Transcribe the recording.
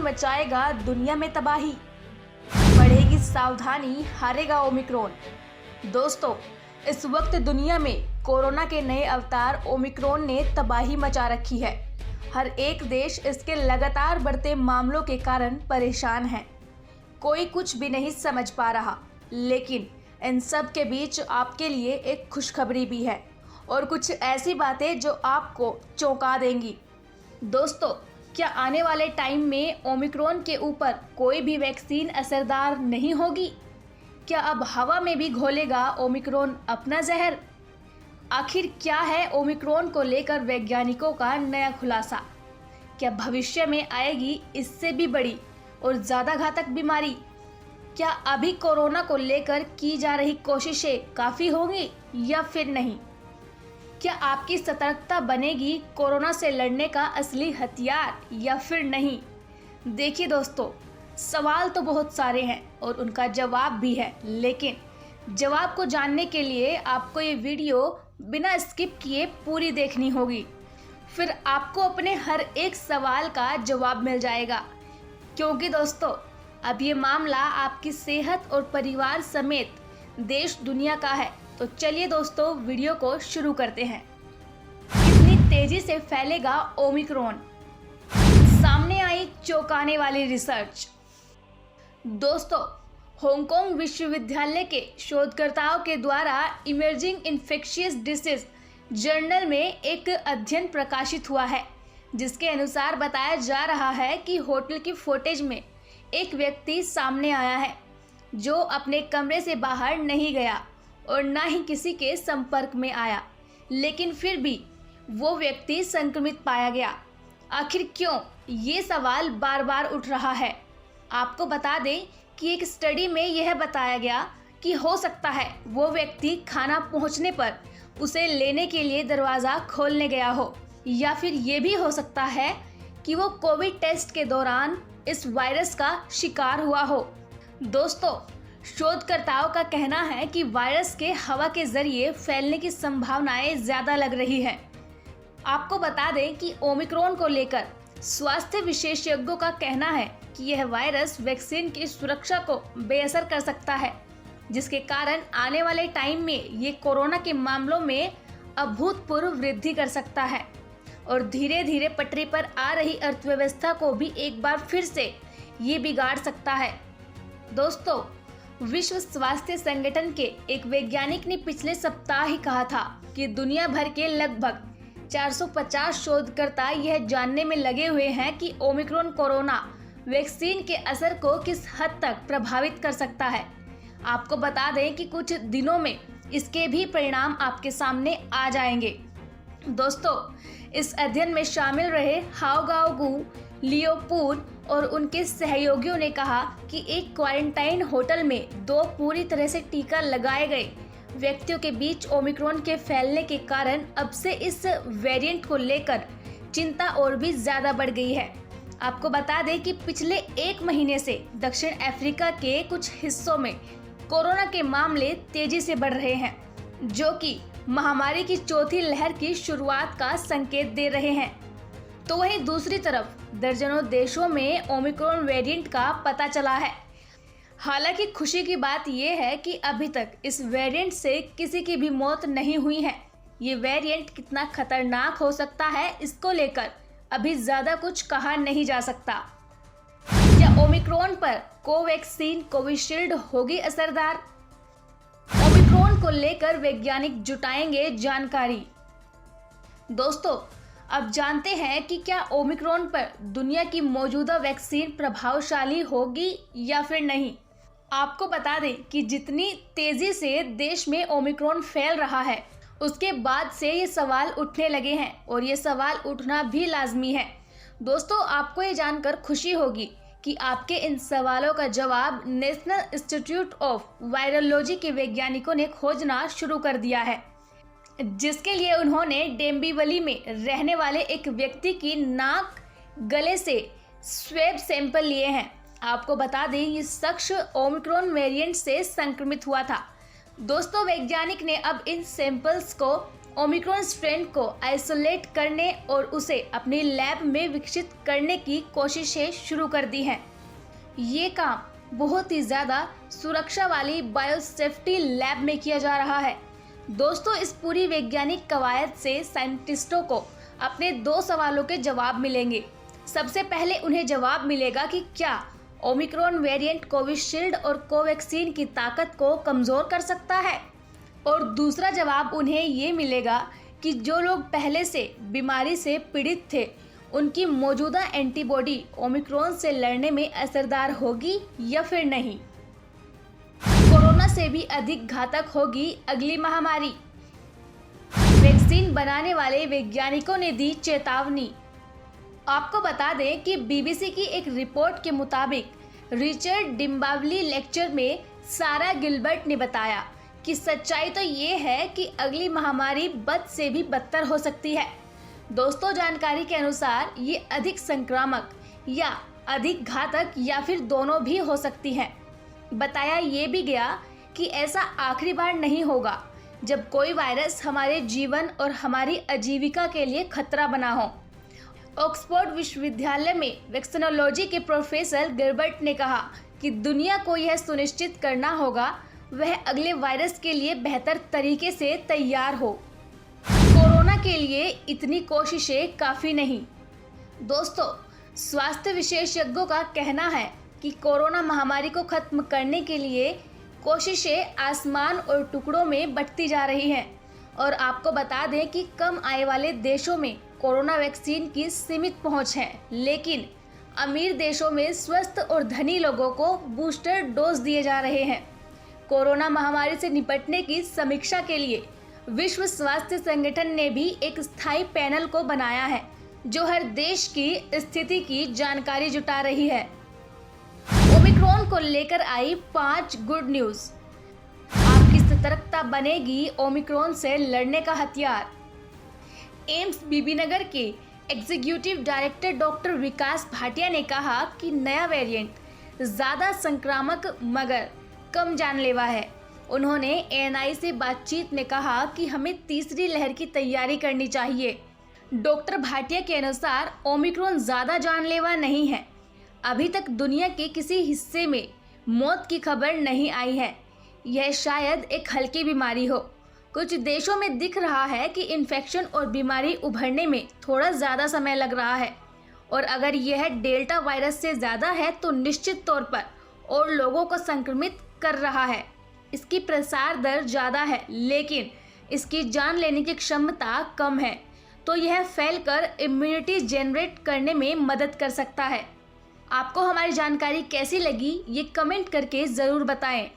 Omicron मचाएगा दुनिया में तबाही, बढ़ेगी सावधानी, हारेगा ओमिक्रॉन। दोस्तों, इस वक्त दुनिया में कोरोना के नए अवतार ओमिक्रॉन ने तबाही मचा रखी है। हर एक देश इसके लगातार बढ़ते मामलों के कारण परेशान है। कोई कुछ भी नहीं समझ पा रहा, लेकिन इन सब के बीच आपके लिए एक खुशखबरी भी है और कुछ ऐसी बातें जो आपको चौंका देंगी। दोस्तों, क्या आने वाले टाइम में ओमिक्रॉन के ऊपर कोई भी वैक्सीन असरदार नहीं होगी? क्या अब हवा में भी घोलेगा ओमिक्रॉन अपना जहर? आखिर क्या है ओमिक्रॉन को लेकर वैज्ञानिकों का नया खुलासा? क्या भविष्य में आएगी इससे भी बड़ी और ज़्यादा घातक बीमारी? क्या अभी कोरोना को लेकर की जा रही कोशिशें काफ़ी होंगी या फिर नहीं? क्या आपकी सतर्कता बनेगी कोरोना से लड़ने का असली हथियार या फिर नहीं? देखिए दोस्तों, सवाल तो बहुत सारे हैं और उनका जवाब भी है, लेकिन जवाब को जानने के लिए आपको ये वीडियो बिना स्किप किए पूरी देखनी होगी। फिर आपको अपने हर एक सवाल का जवाब मिल जाएगा, क्योंकि दोस्तों अब ये मामला आपकी सेहत और परिवार समेत देश दुनिया का है। तो चलिए दोस्तों, वीडियो को शुरू करते हैं। कितनी तेजी से फैलेगा ओमिक्रॉन? सामने आई चौंकाने वाली रिसर्च। दोस्तों, हांगकांग विश्वविद्यालय के शोधकर्ताओं के द्वारा इमर्जिंग इन्फेक्शियस डिसीज जर्नल में एक अध्ययन प्रकाशित हुआ है, जिसके अनुसार बताया जा रहा है कि होटल की फुटेज में एक व्यक्ति सामने आया है जो अपने कमरे से बाहर नहीं गया और ना ही किसी के संपर्क में आया, लेकिन फिर भी वो व्यक्ति संक्रमित पाया गया। आखिर क्यों? ये सवाल बार बार उठ रहा है। आपको बता दें कि एक स्टडी में यह बताया गया कि हो सकता है वो व्यक्ति खाना पहुंचने पर उसे लेने के लिए दरवाज़ा खोलने गया हो, या फिर ये भी हो सकता है कि वो कोविड टेस्ट के दौरान इस वायरस का शिकार हुआ हो। दोस्तों, शोधकर्ताओं का कहना है कि वायरस के हवा के जरिए फैलने की संभावनाएं ज़्यादा लग रही हैं। आपको बता दें कि ओमिक्रॉन को लेकर स्वास्थ्य विशेषज्ञों का कहना है कि यह वायरस वैक्सीन की सुरक्षा को बेअसर कर सकता है, जिसके कारण आने वाले टाइम में ये कोरोना के मामलों में अभूतपूर्व वृद्धि कर सकता है और धीरे धीरे पटरी पर आ रही अर्थव्यवस्था को भी एक बार फिर से ये बिगाड़ सकता है। दोस्तों, विश्व स्वास्थ्य संगठन के एक वैज्ञानिक ने पिछले सप्ताह ही कहा था कि दुनिया भर के लगभग 450 शोधकर्ता यह जानने में लगे हुए हैं कि ओमिक्रॉन कोरोना वैक्सीन के असर को किस हद तक प्रभावित कर सकता है। आपको बता दें कि कुछ दिनों में इसके भी परिणाम आपके सामने आ जाएंगे। दोस्तों, इस अध्ययन में शामिल रहे हाओगाओगू लियोपूल और उनके सहयोगियों ने कहा कि एक क्वारंटाइन होटल में 2 पूरी तरह से टीका लगाए गए व्यक्तियों के बीच ओमिक्रॉन के फैलने के कारण अब से इस वेरिएंट को लेकर चिंता और भी ज़्यादा बढ़ गई है। आपको बता दें कि पिछले 1 महीने से दक्षिण अफ्रीका के कुछ हिस्सों में कोरोना के मामले तेजी से बढ़ रहे हैं, जो कि महामारी की चौथी लहर की शुरुआत का संकेत दे रहे हैं। तो वहीं दूसरी तरफ दर्जनों देशों में ओमिक्रॉन वेरिएंट का पता चला है। हालांकि खुशी की बात यह है कि अभी तक इस वेरिएंट से किसी की भी मौत नहीं हुई है। ये वेरिएंट कितना खतरनाक हो सकता है, इसको लेकर अभी ज़्यादा कुछ कहा नहीं जा सकता। क्या ओमिक्रॉन पर कोवैक्सीन कोविशील्ड होगी असरदार? ओमिक्रॉन को लेकर वैज्ञानिक जुटाएंगे जानकारी। दोस्तों, अब जानते हैं कि क्या ओमिक्रॉन पर दुनिया की मौजूदा वैक्सीन प्रभावशाली होगी या फिर नहीं। आपको बता दें कि जितनी तेजी से देश में ओमिक्रॉन फैल रहा है, उसके बाद से ये सवाल उठने लगे हैं और ये सवाल उठना भी लाजमी है। दोस्तों, आपको ये जानकर खुशी होगी कि आपके इन सवालों का जवाब नेशनल इंस्टीट्यूट ऑफ वायरोलॉजी के वैज्ञानिकों ने खोजना शुरू कर दिया है, जिसके लिए उन्होंने डेम्बिवली में रहने वाले एक व्यक्ति की नाक गले से स्वेब सैंपल लिए हैं। आपको बता दें, ये शख्स ओमिक्रॉन वेरिएंट से संक्रमित हुआ था। दोस्तों, वैज्ञानिक ने अब इन सैंपल्स को ओमिक्रॉन स्ट्रेन को आइसोलेट करने और उसे अपनी लैब में विकसित करने की कोशिशें शुरू कर दी हैं। ये काम बहुत ही ज़्यादा सुरक्षा वाली बायोसेफ्टी लैब में किया जा रहा है। दोस्तों, इस पूरी वैज्ञानिक कवायद से साइंटिस्टों को अपने 2 सवालों के जवाब मिलेंगे। सबसे पहले उन्हें जवाब मिलेगा कि क्या ओमिक्रॉन वेरिएंट कोविशील्ड और कोवैक्सीन की ताकत को कमज़ोर कर सकता है, और दूसरा जवाब उन्हें ये मिलेगा कि जो लोग पहले से बीमारी से पीड़ित थे उनकी मौजूदा एंटीबॉडी ओमिक्रॉन से लड़ने में असरदार होगी या फिर नहीं। कोरोना से भी अधिक घातक होगी अगली महामारी। वैक्सीन बनाने वाले वैज्ञानिकों ने दी चेतावनी। आपको बता दें कि बीबीसी की एक रिपोर्ट के मुताबिक रिचर्ड डिम्बावली लेक्चर में सारा गिलबर्ट ने बताया कि सच्चाई तो ये है कि अगली महामारी बद से भी बदतर हो सकती है। दोस्तों, जानकारी के अनुसार ये अधिक संक्रामक या अधिक घातक या फिर दोनों भी हो सकती हैं। बताया ये भी गया कि ऐसा आखिरी बार नहीं होगा जब कोई वायरस हमारे जीवन और हमारी आजीविका के लिए खतरा बना हो। ऑक्सफोर्ड विश्वविद्यालय में वैक्सीनोलॉजी के प्रोफेसर गिलबर्ट ने कहा कि दुनिया को यह सुनिश्चित करना होगा वह अगले वायरस के लिए बेहतर तरीके से तैयार हो। कोरोना के लिए इतनी कोशिशें काफ़ी नहीं। दोस्तों, स्वास्थ्य विशेषज्ञों का कहना है कि कोरोना महामारी को खत्म करने के लिए कोशिशें आसमान और टुकड़ों में बंटती जा रही हैं। और आपको बता दें कि कम आय वाले देशों में कोरोना वैक्सीन की सीमित पहुंच है, लेकिन अमीर देशों में स्वस्थ और धनी लोगों को बूस्टर डोज दिए जा रहे हैं। कोरोना महामारी से निपटने की समीक्षा के लिए विश्व स्वास्थ्य संगठन ने भी एक स्थायी पैनल को बनाया है जो हर देश की स्थिति की जानकारी जुटा रही है। ओमिक्रॉन को लेकर आई 5 गुड न्यूज़। आपकी सतर्कता बनेगी ओमिक्रॉन से लड़ने का हथियार। एम्स बीबीनगर के एग्जीक्यूटिव डायरेक्टर डॉक्टर विकास भाटिया ने कहा कि नया वेरिएंट ज़्यादा संक्रामक मगर कम जानलेवा है। उन्होंने एएनआई से बातचीत में कहा कि हमें तीसरी लहर की तैयारी करनी चाहिए। डॉक्टर भाटिया के अनुसार ओमिक्रॉन ज़्यादा जानलेवा नहीं है। अभी तक दुनिया के किसी हिस्से में मौत की खबर नहीं आई है। यह शायद एक हल्की बीमारी हो। कुछ देशों में दिख रहा है कि इन्फेक्शन और बीमारी उभरने में थोड़ा ज़्यादा समय लग रहा है, और अगर यह डेल्टा वायरस से ज़्यादा है तो निश्चित तौर पर और लोगों को संक्रमित कर रहा है। इसकी प्रसार दर ज़्यादा है लेकिन इसकी जान लेने की क्षमता कम है, तो यह फैलकर इम्यूनिटी जनरेट करने में मदद कर सकता है। आपको हमारी जानकारी कैसी लगी ये कमेंट करके ज़रूर बताएं।